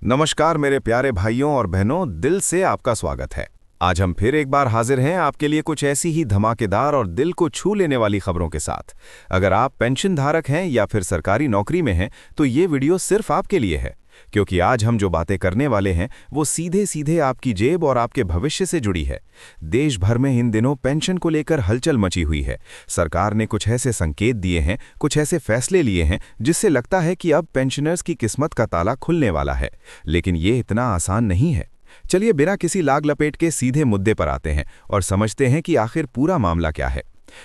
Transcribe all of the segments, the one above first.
नमस्कार मेरे प्यारे भाइयों और बहनों, दिल से आपका स्वागत है। आज हम फिर एक बार हाजिर हैं आपके लिए कुछ ऐसी ही धमाकेदार और दिल को छू लेने वाली खबरों के साथ। अगर आप पेंशन धारक हैं या फिर सरकारी नौकरी में हैं तो ये वीडियो सिर्फ आपके लिए है, क्योंकि आज हम जो बातें करने वाले हैं वो सीधे सीधे आपकी जेब और आपके भविष्य से जुड़ी है। देश भर में इन दिनों पेंशन को लेकर हलचल मची हुई है। सरकार ने कुछ ऐसे संकेत दिए हैं, कुछ ऐसे फैसले लिए हैं जिससे लगता है कि अब पेंशनर्स की किस्मत का ताला खुलने वाला है। लेकिन ये इतना आसान नहीं है। चलिए बिना किसी लाग लपेट के सीधे मुद्दे पर आते हैं और समझते हैं कि आखिर पूरा मामला क्या है।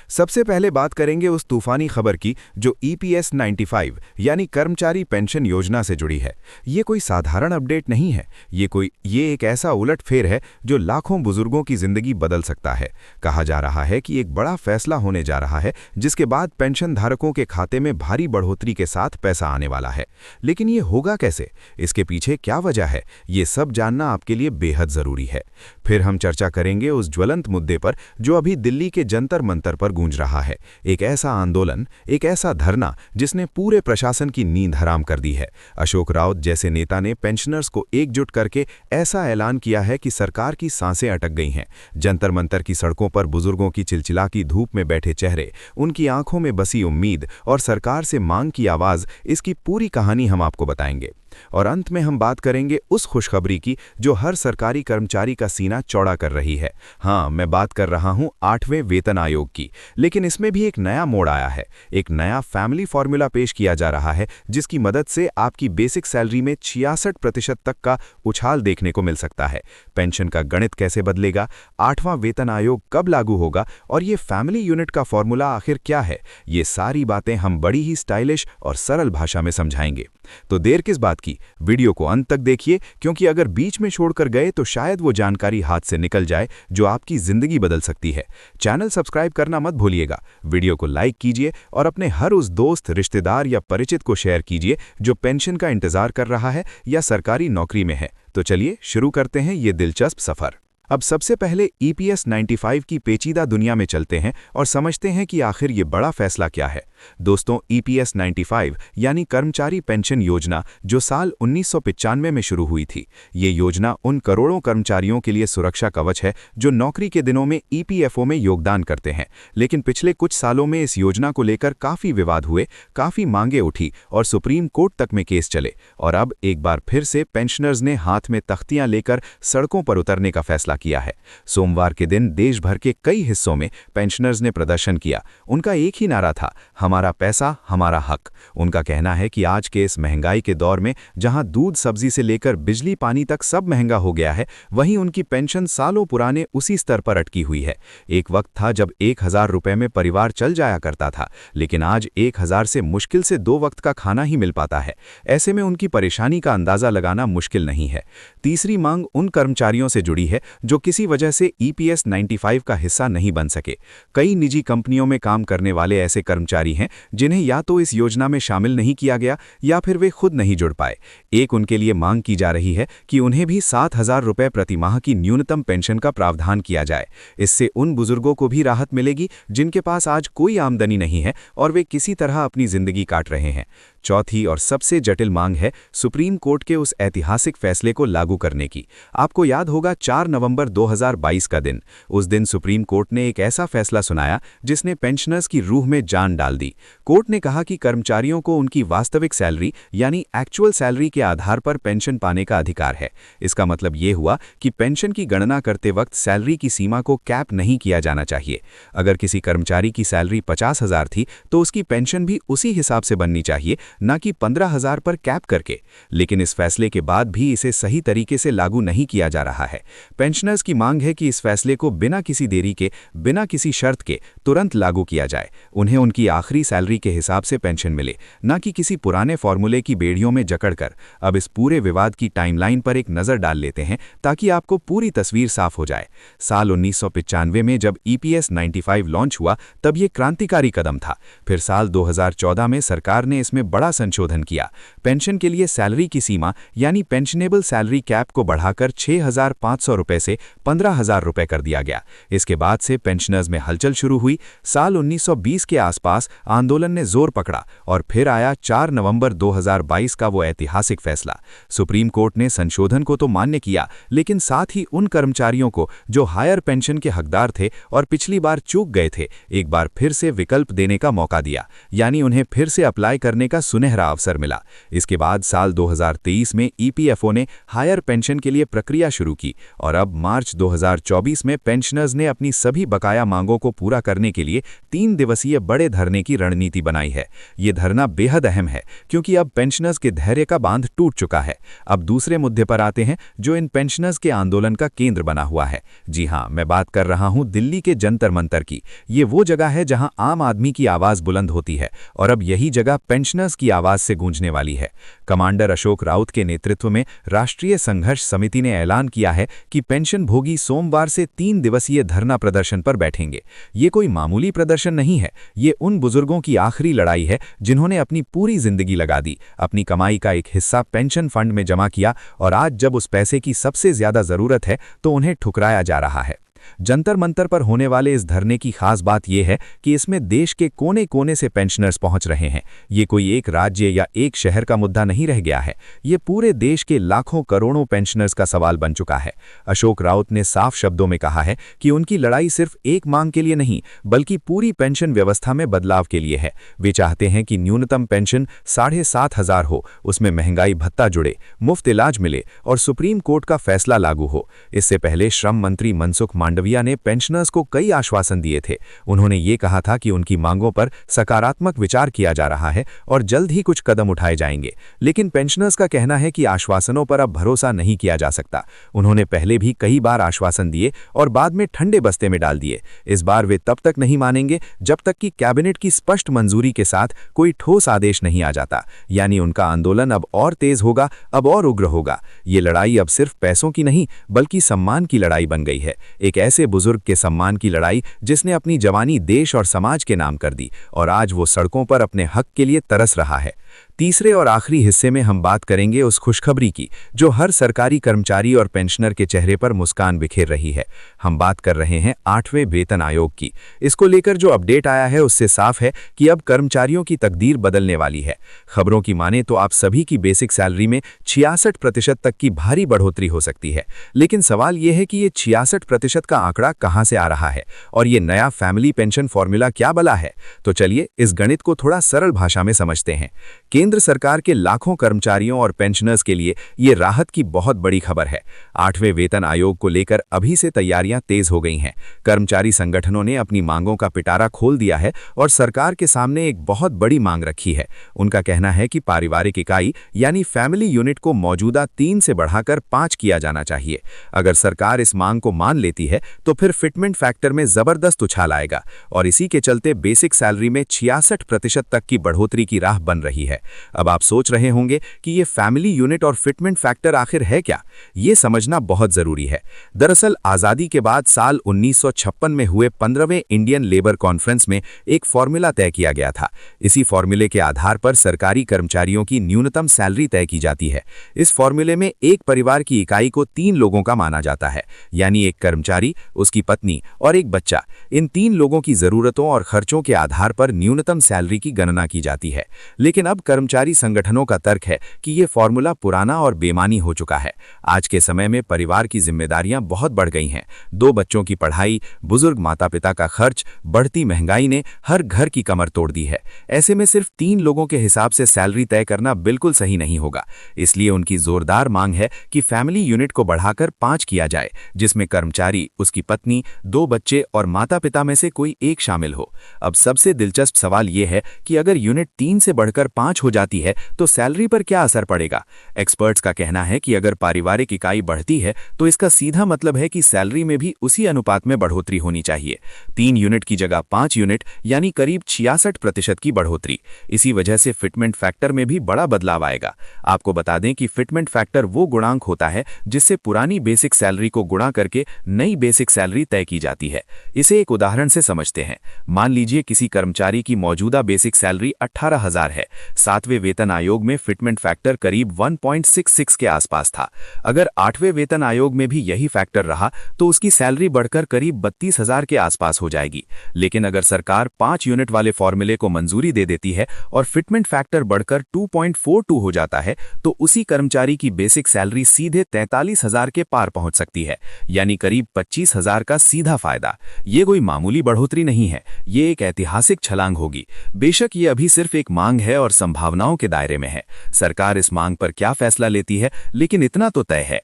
सबसे पहले बात करेंगे उस तूफानी खबर की जो EPS 95 यानी कर्मचारी पेंशन योजना से जुड़ी है। ये कोई साधारण अपडेट नहीं है, ये एक ऐसा उलटफेर है जो लाखों बुजुर्गों की जिंदगी बदल सकता है। कहा जा रहा है कि एक बड़ा फैसला होने जा रहा है जिसके बाद पेंशन धारकों के खाते में भारी बढ़ोतरी के साथ पैसा आने वाला है। लेकिन ये होगा कैसे, इसके पीछे क्या वजह है, ये सब जानना आपके लिए बेहद जरूरी है। फिर हम चर्चा करेंगे उस ज्वलंत मुद्दे पर जो अभी दिल्ली के जंतर मंतर पर गूंज रहा है। एक ऐसा आंदोलन, एक ऐसा धरना जिसने पूरे प्रशासन की नींद हराम कर दी है। अशोक राउत जैसे नेता ने पेंशनर्स को एकजुट करके ऐसा ऐलान किया है कि सरकार की सांसें अटक गई हैं। जंतर मंतर की सड़कों पर बुजुर्गों की चिलचिलाती धूप में बैठे चेहरे, उनकी आंखों में बसी उम्मीद और सरकार से मांग की आवाज, इसकी पूरी कहानी हम आपको बताएंगे। और अंत में हम बात करेंगे उस खुशखबरी की जो हर सरकारी कर्मचारी का सीना चौड़ा कर रही है। हाँ, मैं बात कर रहा हूं 8वें वेतन आयोग की। लेकिन इसमें भी एक नया मोड़ आया है। एक नया फैमिली फॉर्मूला पेश किया जा रहा है जिसकी मदद से आपकी बेसिक सैलरी में 66% तक का उछाल देखने को मिल सकता है। पेंशन का गणित कैसे बदलेगा, 8वां वेतन आयोग कब लागू होगा और ये फैमिली यूनिट का फॉर्मूला आखिर क्या है, ये सारी बातें हम बड़ी ही स्टाइलिश और सरल भाषा में समझाएंगे। तो देर किस बात की, वीडियो को अंत तक देखिए, क्योंकि अगर बीच में छोड़कर गए तो शायद वो जानकारी हाथ से निकल जाए जो आपकी जिंदगी बदल सकती है। चैनल सब्सक्राइब करना मत भूलिएगा, वीडियो को लाइक कीजिए और अपने हर उस दोस्त, रिश्तेदार या परिचित को शेयर कीजिए जो पेंशन का इंतजार कर रहा है या सरकारी नौकरी में है। तो चलिए शुरू करते हैं ये दिलचस्प सफर। अब सबसे पहले EPS 95 की पेचीदा दुनिया में चलते हैं और समझते हैं कि आखिर ये बड़ा फैसला क्या है। दोस्तों, EPS 95 यानी कर्मचारी पेंशन योजना जो साल 1995 में शुरू हुई थी। ये योजना उन करोड़ों कर्मचारियों के लिए सुरक्षा कवच है जो नौकरी के दिनों में EPFO में योगदान करते हैं। लेकिन पिछले कुछ सालों में इस योजना को लेकर काफ़ी विवाद हुए, काफ़ी मांगे उठी और सुप्रीम कोर्ट तक में केस चले। और अब एक बार फिर से पेंशनर्स ने हाथ में तख्तियां लेकर सड़कों पर उतरने का फैसला किया है। सोमवार के दिन देश भर के कई हिस्सों में पेंशनर्स ने प्रदर्शन किया। उनका एक ही नारा था, हमारा पैसा हमारा हक। उनका कहना है कि आज के इस महंगाई के दौर में जहां दूध सब्जी से लेकर बिजली पानी तक सब महंगा हो गया है, वहीं उनकी पेंशन सालों पुराने उसी स्तर पर अटकी हुई है। एक वक्त था जब 1000 रुपए में परिवार चल जाया करता था, लेकिन आज 1000 से मुश्किल से 2 वक्त का खाना ही मिल पाता है। ऐसे में उनकी परेशानी का अंदाजा लगाना मुश्किल नहीं है। तीसरी मांग उन कर्मचारियों से जुड़ी है जो किसी वजह से EPS 95 का हिस्सा नहीं बन सके। कई निजी कंपनियों में काम करने वाले ऐसे कर्मचारी हैं जिन्हें या तो इस योजना में शामिल नहीं किया गया या फिर वे खुद नहीं जुड़ पाए। एक उनके लिए मांग की जा रही है कि उन्हें भी 7000 रुपए प्रति माह की न्यूनतम पेंशन का प्रावधान किया जाए। इससे उन बुजुर्गों को भी राहत मिलेगी जिनके पास आज कोई आमदनी नहीं है और वे किसी तरह अपनी जिंदगी काट रहे हैं। चौथी और सबसे जटिल मांग है सुप्रीम कोर्ट के उस ऐतिहासिक फैसले को लागू करने की। आपको याद होगा 4 नवंबर 2022 का दिन। उस दिन सुप्रीम कोर्ट ने एक ऐसा फैसला सुनाया जिसने पेंशनर्स की रूह में जान डाल दी। कोर्ट ने कहा कि कर्मचारियों को उनकी वास्तविक सैलरी यानी एक्चुअल सैलरी के आधार पर पेंशन पाने का अधिकार है। इसका मतलब ये हुआ कि पेंशन की गणना करते वक्त सैलरी की सीमा को कैप नहीं किया जाना चाहिए। अगर किसी कर्मचारी की सैलरी 50,000 थी तो उसकी पेंशन भी उसी हिसाब से बननी चाहिए, न कि 15,000 पर कैप करके। लेकिन इस फैसले के बाद भी इसे सही तरीके से लागू नहीं किया जा रहा है। पेंशनर्स की मांग है कि इस फैसले को बिना किसी देरी के, बिना किसी शर्त के तुरंत लागू किया जाए। उन्हें उनकी आखिरी सैलरी के हिसाब से पेंशन मिले, न कि किसी पुराने फॉर्मूले की बेड़ियों में जकड़कर। अब इस पूरे विवाद की टाइमलाइन पर एक नज़र डाल लेते हैं ताकि आपको पूरी तस्वीर साफ हो जाए। साल 1995 में जब EPS 95 लॉन्च हुआ तब ये क्रांतिकारी कदम था। फिर साल 2014 में सरकार ने इसमें बड़ा संशोधन किया। पेंशन के लिए सैलरी की सीमा यानी पेंशनेबल सैलरी कैप को बढ़ाकर 6,500 रुपये से 15,000 रुपये कर दिया गया। इसके बाद से पेंशनर्स में हलचल शुरू हुई। साल 1920 के आसपास आंदोलन ने जोर पकड़ा और फिर आया 4 नवंबर 2022 का वो ऐतिहासिक फैसला। सुप्रीम कोर्ट ने संशोधन को तो मान्य किया, लेकिन साथ ही उन कर्मचारियों को जो हायर पेंशन के हकदार थे और पिछली बार चूक गए थे, एक बार फिर से विकल्प देने का मौका दिया, यानी उन्हें फिर से अप्लाई करने का सुनहरा अवसर मिला। इसके बाद साल 2023 में ईपीएफओ ने हायर पेंशन के लिए प्रक्रिया शुरू की और अब मार्च 2024 में पेंशनर्स ने अपनी सभी बकाया मांगों को पूरा करने के लिए 3 दिवसीय बड़े धरने की रणनीति बनाई है। ये धरना बेहद अहम है क्योंकि अब पेंशनर्स के धैर्य का बांध टूट चुका है। अब दूसरे मुद्दे पर आते हैं जो इन पेंशनर्स के आंदोलन का केंद्र बना हुआ है। जी हां, मैं बात कर रहा हूं दिल्ली के जंतर मंतर की। ये वो जगह है जहां आम आदमी की आवाज बुलंद होती है और अब यही जगह पेंशनर्स की आवाज से गूंजने वाली है। कमांडर अशोक राउत के नेतृत्व में राष्ट्रीय संघर्ष समिति ने ऐलान किया है कि पेंशन भोगी सोमवार से 3 दिवसीय धरना प्रदर्शन पर बैठेंगे। ये कोई मामूली प्रदर्शन नहीं है, ये उन बुजुर्गों की आखिरी लड़ाई है जिन्होंने अपनी पूरी जिंदगी लगा दी, अपनी कमाई का एक हिस्सा पेंशन फंड में जमा किया और आज जब उस पैसे की सबसे ज्यादा जरूरत है तो उन्हें ठुकराया जा रहा है। जंतर मंतर पर होने वाले इस धरने की खास बात यह है कि इसमें देश के कोने कोने से पेंशनर्स पहुंच रहे हैं। ये कोई एक राज्य या एक शहर का मुद्दा नहीं रह गया है, ये पूरे देश के लाखों करोड़ों पेंशनर्स का सवाल बन चुका है। अशोक राउत ने साफ शब्दों में कहा है कि उनकी लड़ाई सिर्फ एक मांग के लिए नहीं बल्कि पूरी पेंशन व्यवस्था में बदलाव के लिए है। वे चाहते हैं कि न्यूनतम पेंशन 7,500 हो, उसमें महंगाई भत्ता जुड़े, मुफ्त इलाज मिले और सुप्रीम कोर्ट का फैसला लागू हो। इससे पहले श्रम मंत्री मनसुख मांडविया ने पेंशनर्स को कई आश्वासन दिए थे। उन्होंने ये कहा था कि उनकी मांगों पर सकारात्मक विचार किया जा रहा है और जल्द ही कुछ कदम उठाए जाएंगे। लेकिन पेंशनर्स का कहना है कि आश्वासनों पर अब भरोसा नहीं किया जा सकता। उन्होंने पहले भी कई बार आश्वासन दिए और बाद में ठंडे बस्ते में डाल दिए। इस बार वे तब तक नहीं मानेंगे जब तक कि कैबिनेट की स्पष्ट मंजूरी के साथ कोई ठोस आदेश नहीं आ जाता। यानी उनका आंदोलन अब और तेज होगा, अब और उग्र होगा। ये लड़ाई अब सिर्फ पैसों की नहीं बल्कि सम्मान की लड़ाई बन गई है। एक ऐसे बुजुर्ग के सम्मान की लड़ाई जिसने अपनी जवानी देश और समाज के नाम कर दी और आज वो सड़कों पर अपने हक के लिए तरस रहा है। तीसरे और आखिरी हिस्से में हम बात करेंगे उस खुशखबरी की जो हर सरकारी कर्मचारी और पेंशनर के चेहरे पर मुस्कान बिखेर रही है। हम बात कर रहे हैं 8वें वेतन आयोग की। इसको लेकर जो अपडेट आया है उससे साफ है कि अब कर्मचारियों की तकदीर बदलने वाली है। खबरों की माने तो आप सभी की बेसिक सैलरी में 66% तक की भारी बढ़ोतरी हो सकती है। लेकिन सवाल यह है कि ये 66% का आंकड़ा कहां से आ रहा है और ये नया फैमिली पेंशन फॉर्मूला क्या बला है। तो चलिए इस गणित को थोड़ा सरल भाषा में समझते हैं। केंद्र सरकार के लाखों कर्मचारियों और पेंशनर्स के लिए ये राहत की बहुत बड़ी खबर है। 8वें वेतन आयोग को लेकर अभी से तैयारियां तेज हो गई हैं। कर्मचारी संगठनों ने अपनी मांगों का पिटारा खोल दिया है और सरकार के सामने एक बहुत बड़ी मांग रखी है। उनका कहना है कि पारिवारिक इकाई यानी फैमिली यूनिट को मौजूदा 3 से बढ़ाकर 5 किया जाना चाहिए। अगर सरकार इस मांग को मान लेती है तो फिर फिटमेंट फैक्टर में जबरदस्त उछाल आएगा और इसी के चलते बेसिक सैलरी में 66% तक की बढ़ोतरी की राह बन रही है। अब आप सोच रहे होंगे कि ये फैमिली यूनिट और फिटमेंट फैक्टर आखिर है क्या? ये समझना बहुत जरूरी है। दरअसल आजादी के बाद साल 1956 में हुए 15वें इंडियन लेबर कॉन्फ्रेंस में एक फॉर्मूला तय किया गया था। इसी फॉर्मूले के आधार पर सरकारी कर्मचारियों की न्यूनतम सैलरी तय की जाती है। इस फॉर्मूले में एक परिवार की इकाई को 3 लोगों का माना जाता है, यानी एक कर्मचारी, उसकी पत्नी और एक बच्चा। इन 3 लोगों की जरूरतों और खर्चों के आधार पर न्यूनतम सैलरी की गणना की जाती है। लेकिन अब कर्मचारी संगठनों का तर्क है कि यह फॉर्मूला पुराना और बेमानी हो चुका है। आज के समय में परिवार की जिम्मेदारियां बहुत बढ़ गई हैं। 2 बच्चों की पढ़ाई, बुजुर्ग माता पिता का खर्च, बढ़ती महंगाई ने हर घर की कमर तोड़ दी है। ऐसे में सिर्फ 3 लोगों के हिसाब से सैलरी तय करना बिल्कुल सही नहीं होगा। इसलिए उनकी जोरदार मांग है कि फैमिली यूनिट को बढ़ाकर 5 किया जाए, जिसमें कर्मचारी, उसकी पत्नी, 2 बच्चे और माता पिता में से कोई एक शामिल हो। अब सबसे दिलचस्प सवाल यह है कि अगर यूनिट 3 से बढ़कर 5 हो जाती है तो सैलरी पर क्या असर पड़ेगा? एक्सपर्ट्स का कहना है कि अगर पारिवारिक इकाई बढ़ती है तो इसका सीधा मतलब है कि सैलरी में भी उसी अनुपात में बढ़ोतरी होनी चाहिए। 3 यूनिट की जगह 5 यूनिट यानी करीब 66% की बढ़ोतरी। इसी वजह से फिटमेंट फैक्टर में भी बड़ा बदलाव आएगा। आपको बता दें कि फिटमेंट फैक्टर वो गुणांक होता है जिससे पुरानी बेसिक सैलरी को गुणा करके नई बेसिक सैलरी तय की जाती है। इसे एक उदाहरण से समझते हैं। मान लीजिए किसी कर्मचारी की मौजूदा बेसिक सैलरी 18,000 है। साल 7वें वेतन आयोग में फिटमेंट फैक्टर करीब 1.66 के आसपास था। अगर 8वें वेतन आयोग में भी यही फैक्टर रहा तो उसकी सैलरी बढ़कर करीब 32,000 के आसपास हो जाएगी। लेकिन अगर सरकार 5 यूनिट वाले फॉर्मूले को मंजूरी दे देती है और फिटमेंट फैक्टर बढ़कर 2.42 हो जाता है तो उसी कर्मचारी की बेसिक सैलरी सीधे 43,000 के पार पहुंच सकती है, यानी करीब 25,000 का सीधा फायदा। ये कोई मामूली बढ़ोतरी नहीं है, ये एक ऐतिहासिक छलांग होगी। बेशक ये अभी सिर्फ एक मांग है और संभावनाओं के दायरे में है। सरकार इस मांग पर क्या फैसला लेती है, लेकिन इतना तो तय है